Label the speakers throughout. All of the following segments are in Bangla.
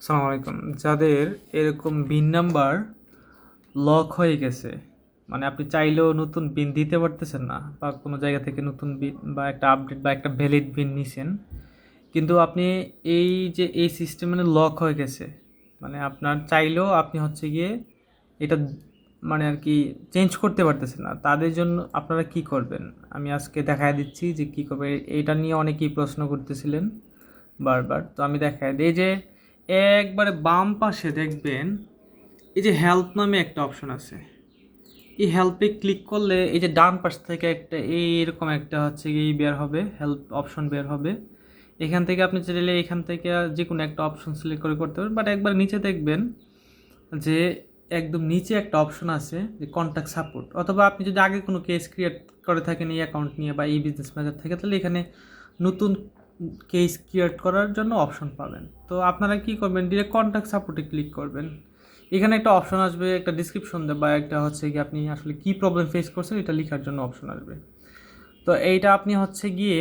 Speaker 1: আসসালামু আলাইকুম। যাদের এরকম পিন নাম্বার লক হয়ে গেছে, মানে আপনি চাইলেও নতুন পিন দিতে পারতেছেন না, বা কোনো জায়গা থেকে নতুন পিন বা একটা আপডেট বা একটা ভ্যালিড পিন নিছেন, কিন্তু আপনি এই সিস্টেম মানে লক হয়ে গেছে, মানে আপনার চাইলেও আপনি হচ্ছে গিয়ে এটা মানে আর কি চেঞ্জ করতে পারতেছেন না, তাদের জন্য আপনারা কি করবেন আমি আজকে দেখায় দিচ্ছি যে কি করবে। এটা নিয়ে অনেকেই প্রশ্ন করতেছিলেন বারবার, তো আমি দেখায় দিই। এই যে একবারে বাম পাশে দেখবেন এই যে হেল্প নামে একটা অপশন আছে। এই হেল্পে ক্লিক করলে এই যে ডান পাশ থেকে একটা এইরকম একটা হচ্ছে কি বের হবে, হেল্প অপশন বের হবে। এখান থেকে আপনি চাইলে এখান থেকে যে কোনো একটা অপশন সিলেক্ট করে করতে পারেন, বাট একবার নিচে দেখবেন যে একদম নিচে একটা অপশন আছে যে কন্ট্যাক্ট সাপোর্ট, অথবা আপনি যদি আগে কোনো কেস ক্রিয়েট করে থাকেন এই অ্যাকাউন্ট নিয়ে বা এই বিজনেস ম্যানেজার থেকে, তাহলে এখানে নতুন কেস ক্রিয়েট করার জন্য অপশন পাবেন। তো আপনারা কি করবেন, ডিরেক্ট কন্ট্যাক্ট সাপোর্টে ক্লিক করবেন। এখানে একটা অপশন আসবে, একটা ডিসক্রিপশন দেবে, বা একটা হচ্ছে কি আপনি আসলে কী প্রবলেম ফেস করছেন এটা লেখার জন্য অপশন আসবে। তো এইটা আপনি হচ্ছে গিয়ে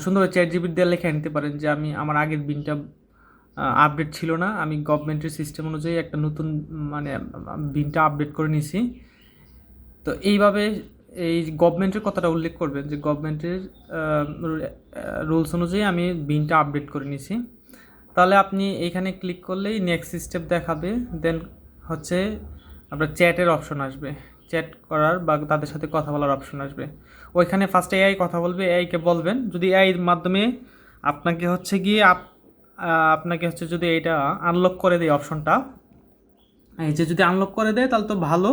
Speaker 1: সুন্দর চ্যাট জিপিটি দিয়ে লেখা নিতে পারেন যে আমি আমার আগের বিনটা আপডেট ছিল না, আমি গভর্নমেন্টের সিস্টেম অনুযায়ী একটা নতুন মানে বিনটা আপডেট করে নিছি। তো এইভাবে এই গভর্নমেন্টের কথাটা উল্লেখ করবেন যে গভর্নমেন্টের রুলস অনুযায়ী আমি বিনটা আপডেট করে নিছি। তাহলে আপনি এখানে ক্লিক করলেই নেক্সট স্টেপ দেখাবে, দেন হচ্ছে আপনার চ্যাটের অপশন আসবে, চ্যাট করার বা তাদের সাথে কথা বলার অপশন আসবে। ওইখানে ফার্স্টে এআই কথা বলবে, এআইকে বলবেন যদি এআইয়ের মাধ্যমে আপনাকে হচ্ছে গিয়ে আপনাকে হচ্ছে যদি এটা আনলক করে দেয় অপশনটা, এই যে যদি আনলক করে দেয় তাহলে তো ভালো,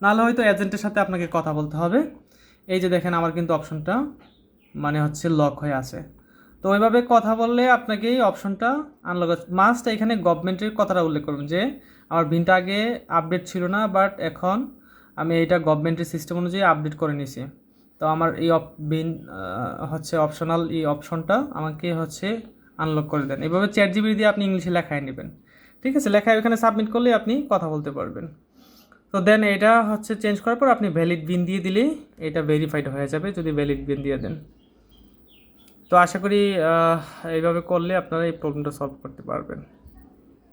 Speaker 1: নাহলে হয়তো এজেন্টের সাথে আপনাকে কথা বলতে হবে। এই যে দেখেন আমার কিন্তু অপশনটা মানে হচ্ছে লক হয়ে আছে। তো ওইভাবে কথা বললে আপনাকে এই অপশনটা আনলক মাস্ট এখানে গভর্নমেন্টের কথাটা উল্লেখ করবেন যে আমার বিনটা আগে আপডেট ছিল না, বাট এখন আমি এটা গভর্নমেন্টের সিস্টেম অনুযায়ী আপডেট করে নিছি। তো আমার এই বিন হচ্ছে অপশনাল এই অপশনটা আমাকে হচ্ছে আনলক করে দেন। এভাবে চ্যাট জিপিটি দিয়ে আপনি ইংলিশে লেখায় নেবেন। ঠিক আছে, লেখায় ওখানে সাবমিট করলেই আপনি কথা বলতে পারবেন। তো দেন এটা হচ্ছে চেঞ্জ করার পর আপনি ভ্যালিড বিন দিয়ে দিলেই এটা ভেরিফাইড হয়ে যাবে, যদি ভ্যালিড বিন দিয়ে দেন। তো আশা করি এইভাবে করলে আপনারা এই প্রবলেমটা সলভ করতে পারবেন।